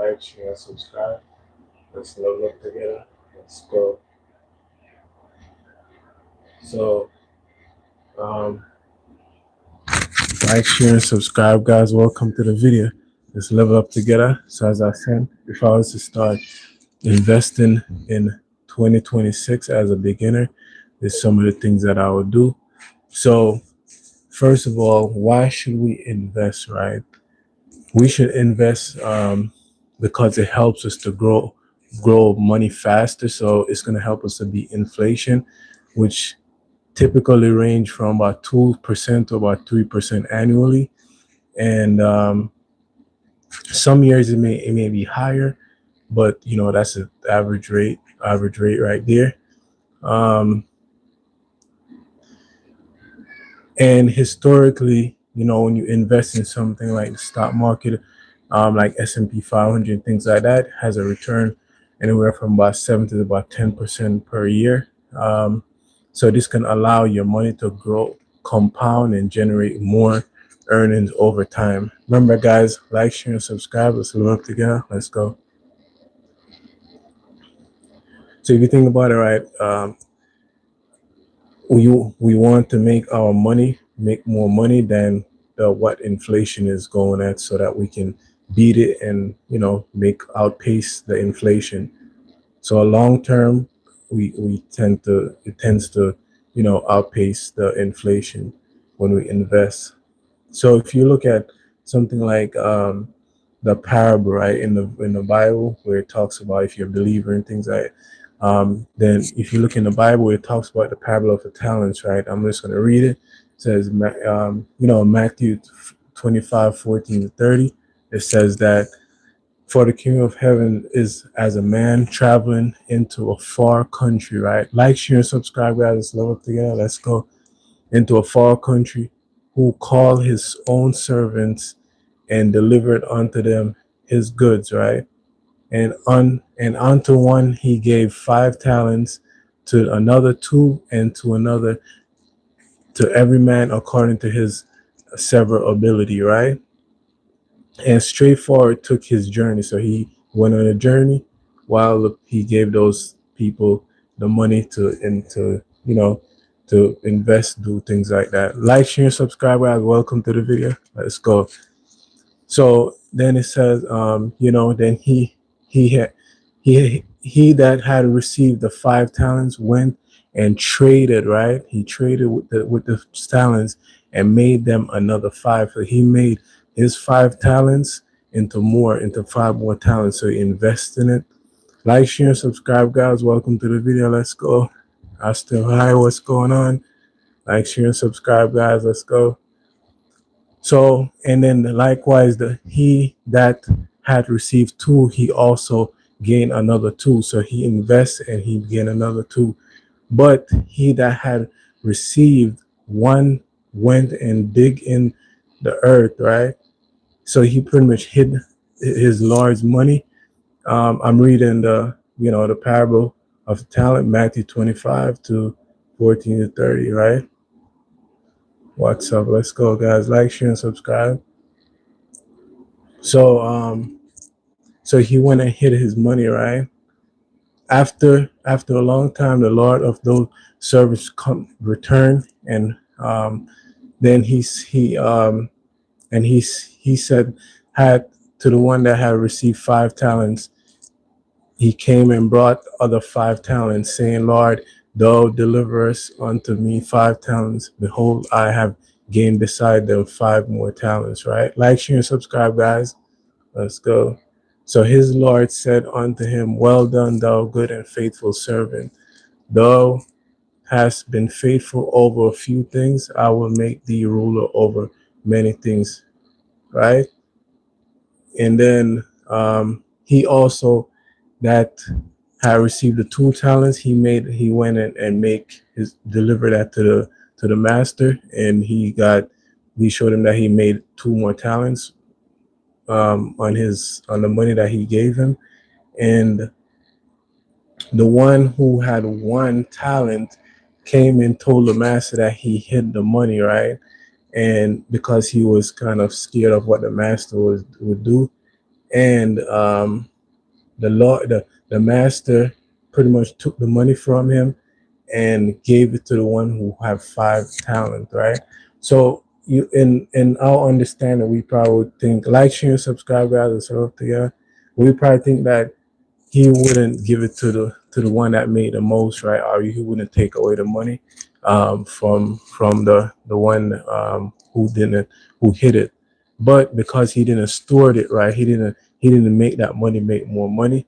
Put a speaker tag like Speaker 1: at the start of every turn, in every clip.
Speaker 1: like, share, and subscribe. Let's level up together. Let's go. So, um, like, share, and subscribe, guys. Welcome to the video. Let's level up together. So, as I said, if I was to start investing in 2026 as a beginner, there's some of the things that I would do. So, first of all, why should we invest, right? We should invest because it helps us to grow money faster. So it's going to help us to beat inflation, which typically range from about 2% to about 3% annually. And some years it may be higher, but that's an average rate right there. Um, and historically, when you invest in something like the stock market, like S&P 500, things like that, has a return anywhere from about 7 to about 10% per year. So this can allow your money to grow, compound, and generate more earnings over time. Remember, guys, like, share, and subscribe. Let's work together. Let's go. So if you think about it, right, we want to make more money than what inflation is going at, so that we can beat it and outpace the inflation. So a long term, we tends to outpace the inflation when we invest. So if you look at something like the parable, right, in the Bible, where it talks about if you're a believer and things like then if you look in the Bible, it talks about the parable of the talents, right? I'm just going to read it. It says, Matthew 25:14-30. It says that, for the kingdom of heaven is as a man traveling into a far country, right? Like, share, and subscribe, guys. Let's love it together. Let's go. Into a far country, who called his own servants and delivered unto them his goods, right? And unto one he gave 5 talents, to another 2, and to another, to every man according to his several ability, right? And straightforward took his journey. So he went on a journey while he gave those people the money to invest, do things like that. Like, share, and subscribe, guys. Welcome to the video. Let's go. So then it says, then he that had received the 5 talents went and traded, right? He traded with the talents and made them another 5. So he made his 5 talents into 5 more talents. So he invested in it. Like, share, and subscribe, guys. Welcome to the video. Let's go. I still hi. What's going on? Like, share, and subscribe, guys. Let's go. So, and then likewise, he that had received 2, he also gained another 2. So he invests and he gained another 2. But he that had received 1 went and dig in the earth, right? So he pretty much hid his large money. I'm reading the parable of the talent, Matthew 25:14-30, right? What's up? Let's go, guys. Like, share, and subscribe. So he went and hid his money, right? After a long time, the Lord of those servants returned, and then he said, had to the one that had received 5 talents, he came and brought other 5 talents, saying, Lord, thou deliverest unto me 5 talents. Behold, I have gained beside them 5 more talents, right? Like, share, and subscribe, guys. Let's go. So his Lord said unto him, Well done, thou good and faithful servant. Thou hast been faithful over a few things. I will make thee ruler over many things, right? And then he also that had received the 2 talents, he went and delivered that to the master, and he showed him that he made 2 more talents on the money that he gave him. And the one who had 1 talent came and told the master that he hid the money, right? And because he was kind of scared of what the master would do, and the master pretty much took the money from him and gave it to the one who have 5 talent, right? So you in our understanding, we probably would think, like, share, subscribe, guys, and sort of together. We probably think that he wouldn't give it to the one that made the most, right? Or he wouldn't take away the money from the one who hit it. But because he didn't store it right, he didn't make that money make more money.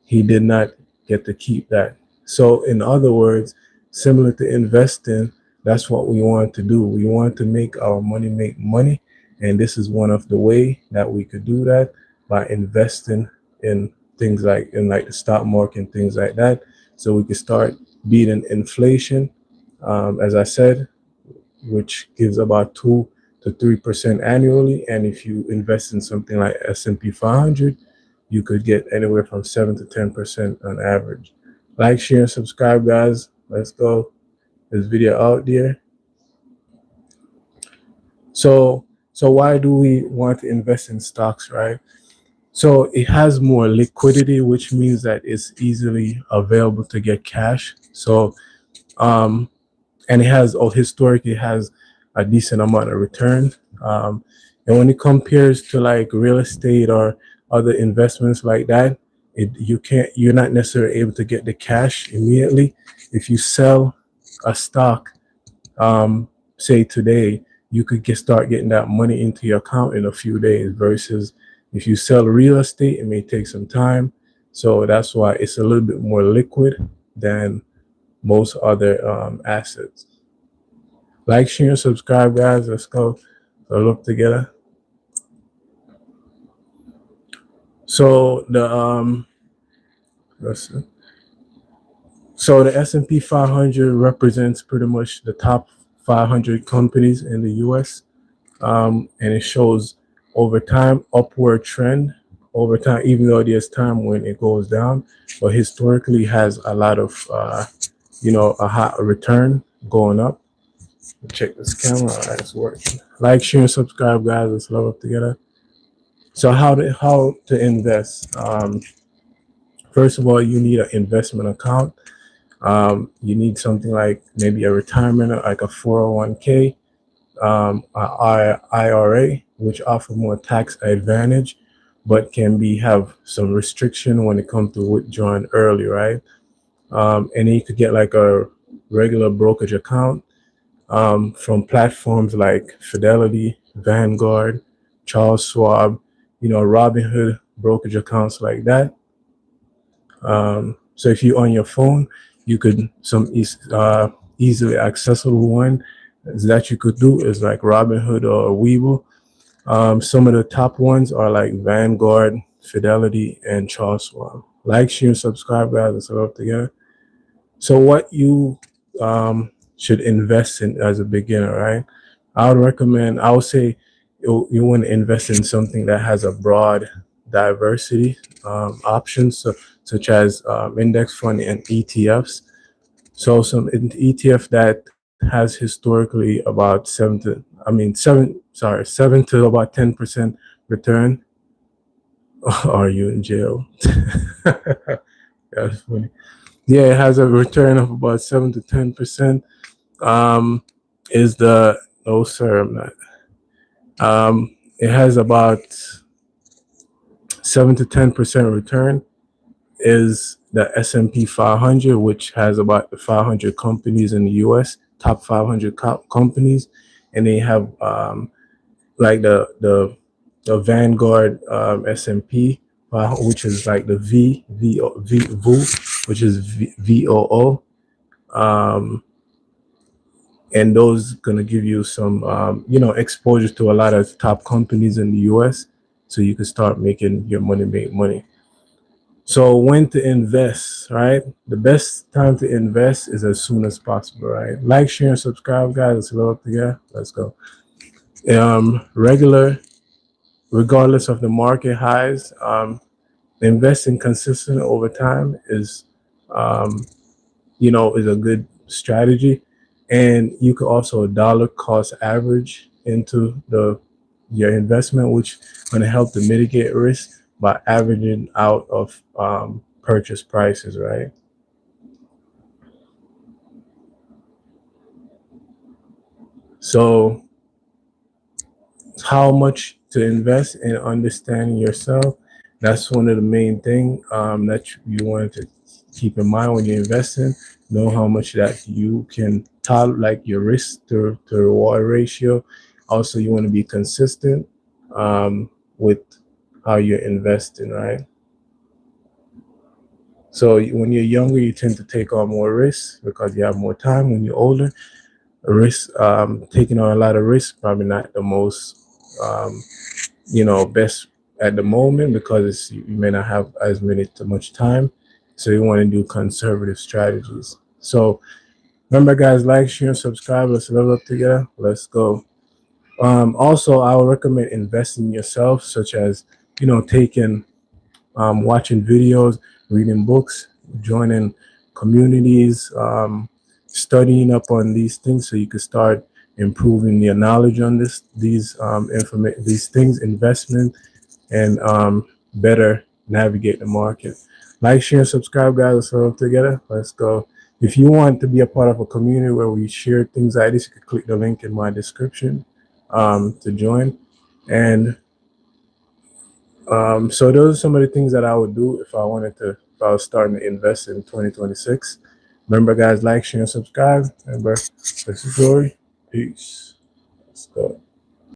Speaker 1: He did not get to keep that. So, in other words, similar to investing, that's what we want to do. We want to make our money make money, and this is one of the way that we could do that by investing in things like the stock market and things like that. So we could start beating inflation, as I said, which gives about 2 to 3% annually. And if you invest in something like S&P 500, you could get anywhere from 7 to 10% on average. Like, share, and subscribe, guys. Let's go. This video out there. So why do we want to invest in stocks, right? So it has more liquidity, which means that it's easily available to get cash. So and it has, historically has a decent amount of return. And when it compares to like real estate or other investments like that, you're not necessarily able to get the cash immediately. If you sell a stock, say today, you could start getting that money into your account in a few days, versus if you sell real estate, it may take some time. So that's why it's a little bit more liquid than most other assets. Like, share, and subscribe, guys. Let's go. Look together. So the S&P 500 represents pretty much the top 500 companies in the U.S. And it shows over time upward trend over time, even though there's time when it goes down, but historically has a lot of a high return going up. Check this camera. All right, it's working. Like, share, and subscribe, guys. Let's love up together. So how to invest? First of all, you need an investment account. You need something like maybe a retirement, like a 401k, IRA, which offer more tax advantage, but can have some restriction when it comes to withdrawing early, right? And then you could get like a regular brokerage account from platforms like Fidelity, Vanguard, Charles Schwab, Robinhood, brokerage accounts like that. So if you're on your phone, you could easily accessible one that you could do is like Robinhood or Webull. Some of the top ones are like Vanguard, Fidelity, and Charles Schwab. Like, share, and subscribe, guys. Let's all up together. So what you should invest in as a beginner, right? I would say you want to invest in something that has a broad diversity options, such as index fund and ETFs. So some ETF that has historically about 7 to about 10% return. Are you in jail? That's funny. Yeah, it has a return of about 7 to 10%. Is the No, sir, I'm not. It has about 7 to 10% return. Is the S&P 500, which has about the 500 companies in the U.S., top 500 companies, and they have like the Vanguard S&P, which is like the VOO, which is VOO. And those gonna give you some exposure to a lot of top companies in the US, so you can start making your money make money. So when to invest, right? The best time to invest is as soon as possible, right? Like, share, and subscribe, guys. Let's go up together. Let's go. Regardless of the market highs, investing consistent over time is a good strategy. And you could also dollar cost average into your investment, which is going to help to mitigate risk. by averaging out of purchase prices, right? So how much to invest in understanding yourself, that's one of the main thing that you want to keep in mind when you're investing. Know how much that you can tolerate, like your risk to reward ratio. Also, you want to be consistent with how you're investing, right? So when you're younger, you tend to take on more risks because you have more time. When you're older, risk taking on a lot of risk probably not the most best at the moment, because you may not have as much time. So you want to do conservative strategies. So remember, guys, like, share, and subscribe. Let's level up together. Let's go. Also, I would recommend investing in yourself, such as taking watching videos, reading books, joining communities, studying up on these things so you can start improving your knowledge on these things, investment, and better navigate the market. Like, share, and subscribe, guys. Let's all together. Let's go. If you want to be a part of a community where we share things like this, you can click the link in my description to join. And so those are some of the things that I would do if I was starting to invest in 2026. Remember, guys, like, share, and subscribe. Remember, this is Glory. Peace. Let's go.